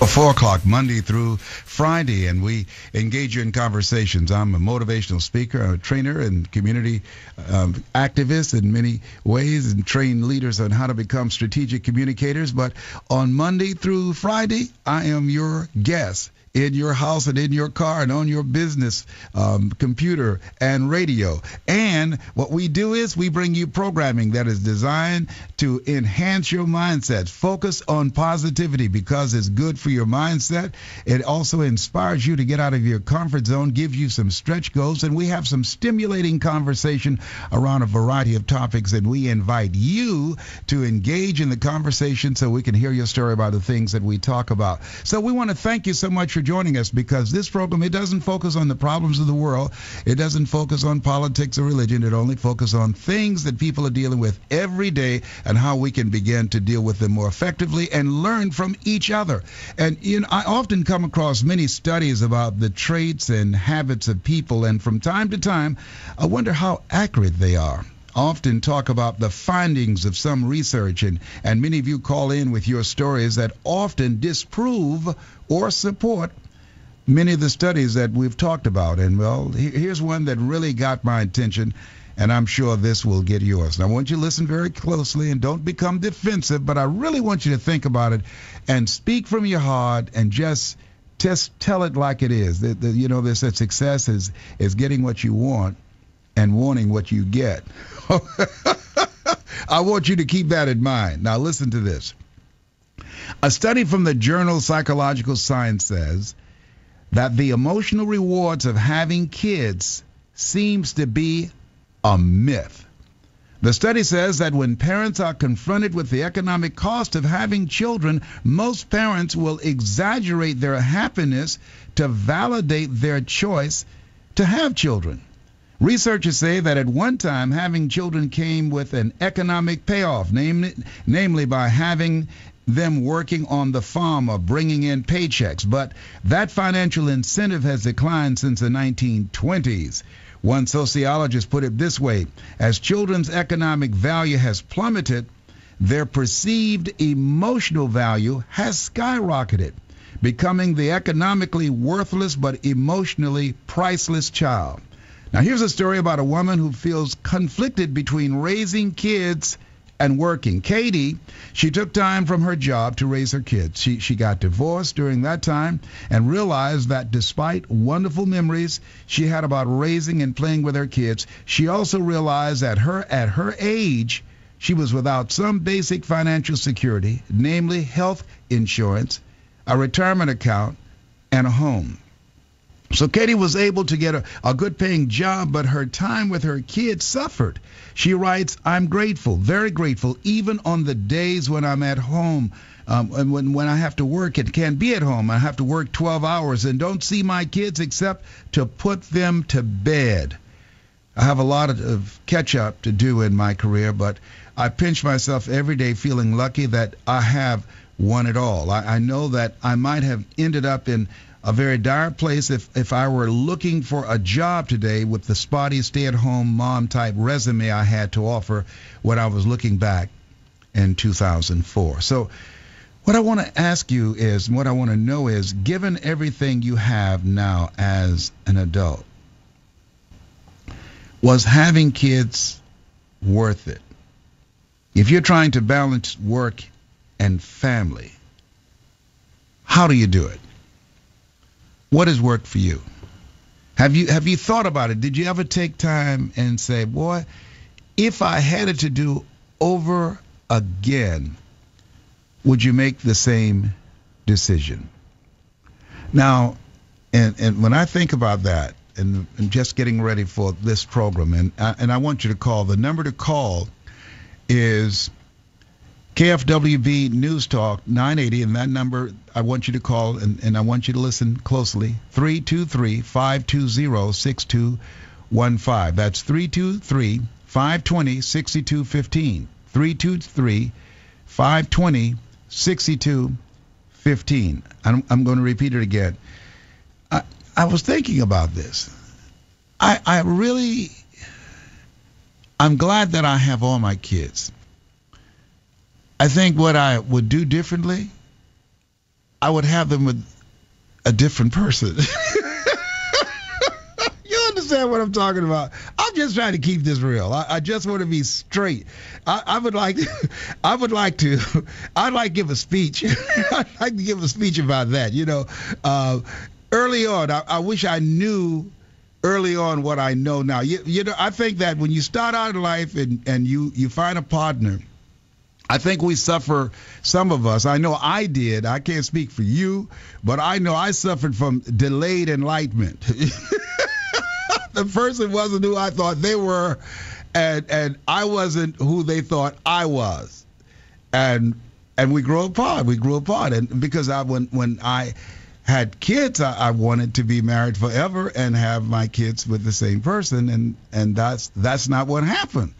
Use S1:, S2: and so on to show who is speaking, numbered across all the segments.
S1: 4 o'clock, Monday through Friday, and we engage you in conversations. I'm a motivational speaker, a trainer, and community activist in many ways, and train leaders on how to become strategic communicators. But on Monday through Friday, I am your guest in your house and in your car and on your business computer and radio. And what we do is we bring you programming that is designed to enhance your mindset. Focus on positivity because it's good for your mindset. It also inspires you to get out of your comfort zone, gives you some stretch goals, and we have some stimulating conversation around a variety of topics, and we invite you to engage in the conversation so we can hear your story about the things that we talk about. So we want to thank you so much for joining us, because this program, it doesn't focus on the problems of the world. It doesn't focus on politics or religion. It only focuses on things that people are dealing with every day and how we can begin to deal with them more effectively and learn from each other. And I often come across many studies about the traits and habits of people, and from time to time, I wonder how accurate they are. I often talk about the findings of some research, and many of you call in with your stories that often disprove or support many of the studies that we've talked about. And well, here's one that really got my attention, and I'm sure this will get yours. And I want you to listen very closely and don't become defensive, but I really want you to think about it and speak from your heart and just tell it like it is. They said success is getting what you want and wanting what you get. I want you to keep that in mind. Now listen to this. A study from the journal Psychological Science says that the emotional rewards of having kids seems to be a myth. The study says that when parents are confronted with the economic cost of having children, most parents will exaggerate their happiness to validate their choice to have children. Researchers say that at one time, having children came with an economic payoff, namely by having them working on the farm or bringing in paychecks. But that financial incentive has declined since the 1920s. One sociologist put it this way: as children's economic value has plummeted, their perceived emotional value has skyrocketed, becoming the economically worthless but emotionally priceless child. Now here's a story about a woman who feels conflicted between raising kids and working. Katie, she took time from her job to raise her kids. She got divorced during that time and realized that despite wonderful memories she had about raising and playing with her kids, she also realized that at her age, she was without some basic financial security, namely health insurance, a retirement account, and a home. So Katie was able to get a good-paying job, but her time with her kids suffered. She writes, "I'm grateful, very grateful, even on the days when I'm at home, and when I have to work and can't be at home. I have to work 12 hours and don't see my kids except to put them to bed." I have a lot of catch-up to do in my career, but I pinch myself every day feeling lucky that I have won it all. I know that I might have ended up in a very dire place if I were looking for a job today with the spotty stay-at-home mom type resume I had to offer when I was looking back in 2004. So what I want to ask you is, and what I want to know is, given everything you have now as an adult, was having kids worth it? If you're trying to balance work and family, how do you do it? What has worked for you? Have you thought about it? Did you ever take time and say, boy, if I had it to do over again, would you make the same decision? Now, and when I think about that, and just getting ready for this program, and I want you to call, the number to call is KFWB News Talk 980, and that number I want you to call, and I want you to listen closely, 323-520-6215. That's 323-520-6215. 323-520-6215. I'm going to repeat it again. I was thinking about this. I'm glad that I have all my kids. I think what I would do differently I would have them with a different person. You understand what I'm talking about? I'm just trying to keep this real. I just want to be straight. I'd like to give a speech. I'd like to give a speech about that. Early on, I wish I knew early on what I know now. I think that when you start out in life and you find a partner, I think we suffer, some of us. I know I did. I can't speak for you, but I know I suffered from delayed enlightenment. The person wasn't who I thought they were, and I wasn't who they thought I was. And we grew apart. And because when I had kids, I wanted to be married forever and have my kids with the same person, and that's not what happened.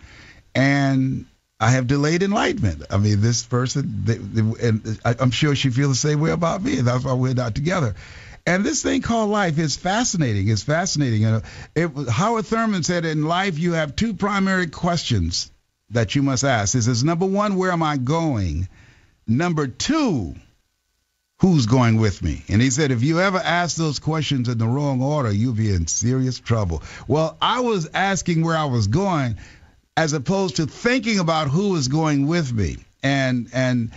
S1: And I have delayed enlightenment. I mean, this person, and I'm sure she feels the same way about me. That's why we're not together. And this thing called life is fascinating. It's fascinating. Howard Thurman said, in life you have two primary questions that you must ask. He says, number one, where am I going? Number two, who's going with me? And he said, if you ever ask those questions in the wrong order, you'll be in serious trouble. Well, I was asking where I was going, as opposed to thinking about who is going with me. And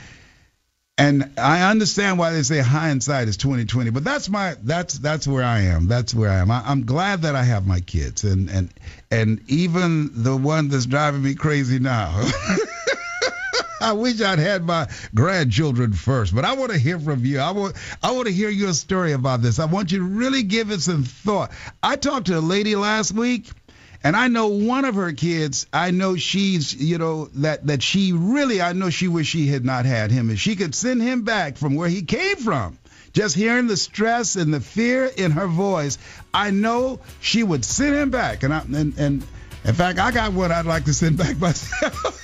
S1: I understand why they say hindsight is 20/20, but that's where I am. That's where I am. I'm glad that I have my kids, and even the one that's driving me crazy now. I wish I'd had my grandchildren first, but I want to hear from you. I want to hear your story about this. I want you to really give it some thought. I talked to a lady last week, and I know one of her kids, I know she's, that she really, I know she wish she had not had him. If she could send him back from where he came from, just hearing the stress and the fear in her voice, I know she would send him back. And in fact, I got one I'd like to send back myself.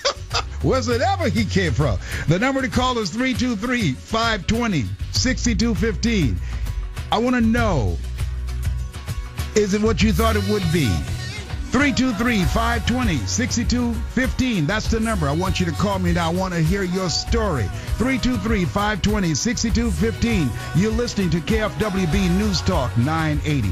S1: Wherever he came from. The number to call is 323-520-6215. I want to know, is it what you thought it would be? 323-520-6215. That's the number. I want you to call me now. I want to hear your story. 323-520-6215. You're listening to KFWB News Talk 980.